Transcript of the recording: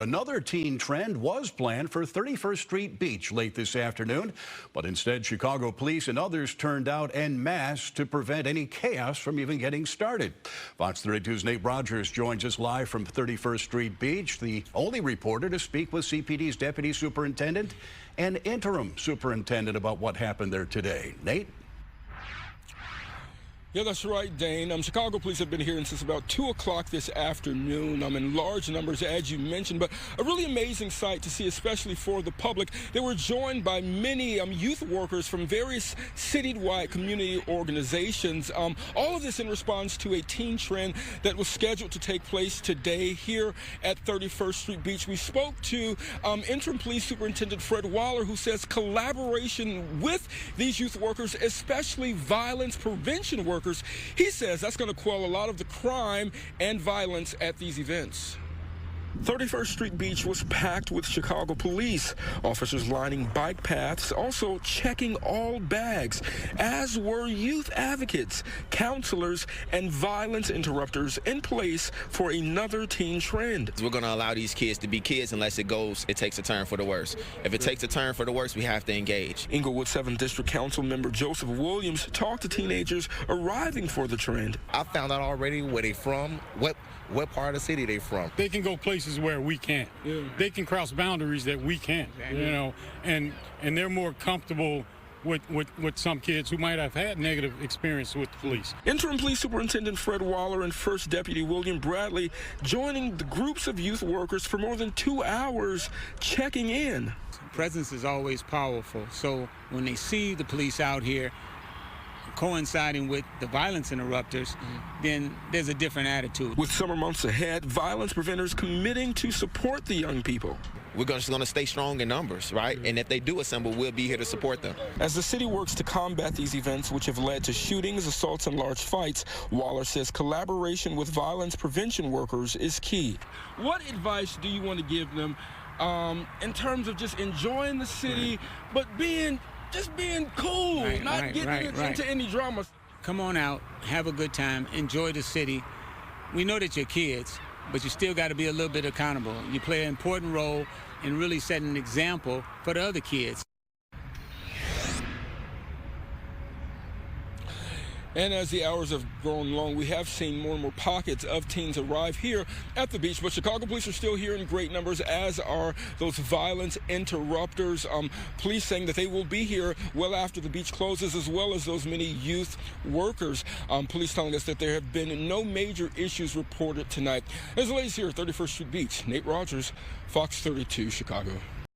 Another teen trend was planned for 31st Street Beach late this afternoon, but instead Chicago police and others turned out en masse to prevent any chaos from even getting started. Fox 32's Nate Rodgers joins us live from 31st Street Beach, the only reporter to speak with CPD's deputy superintendent and interim superintendent about what happened there today. Nate? Yeah, that's right, Dane. Chicago police have been here since about 2 o'clock this afternoon in large numbers, as you mentioned, but a really amazing sight to see, especially for the public. They were joined by many youth workers from various citywide community organizations. All of this in response to a teen trend that was scheduled to take place today here at 31st Street Beach. We spoke to interim police superintendent Fred Waller, who says collaboration with these youth workers, especially violence prevention workers, he says that's going to quell a lot of the crime and violence at these events. 31st Street Beach was packed with Chicago police, officers lining bike paths, also checking all bags, as were youth advocates, counselors, and violence interrupters in place for another teen trend. We're going to allow these kids to be kids unless it takes a turn for the worse. If it takes a turn for the worse, we have to engage. Inglewood 7th District Council member Joseph Williams talked to teenagers arriving for the trend. I found out already where they from, what part of the city they from. They can go places where we can't. Yeah. They can cross boundaries that we can't, you know, and they're more comfortable with some kids who might have had negative experience with the police. Interim Police Superintendent Fred Waller and First Deputy William Bradley joining the groups of youth workers for more than 2 hours checking in. Presence is always powerful, so when they see the police out here coinciding with the violence interrupters, then there's a different attitude. With summer months ahead, violence preventers committing to support the young people. We're just going to stay strong in numbers, right? And if they do assemble, we'll be here to support them. As the city works to combat these events, which have led to shootings, assaults, and large fights, Waller says collaboration with violence prevention workers is key. What advice do you want to give them in terms of just enjoying the city, but just being cool, not getting into any drama? Come on out, have a good time, enjoy the city. We know that you're kids, but you still got to be a little bit accountable. You play an important role in really setting an example for the other kids. And as the hours have grown long, we have seen more and more pockets of teens arrive here at the beach. But Chicago police are still here in great numbers, as are those violence interrupters. Police saying that they will be here well after the beach closes, as well as those many youth workers. Police telling us that there have been no major issues reported tonight. As the latest here at 31st Street Beach, Nate Rodgers, Fox 32, Chicago.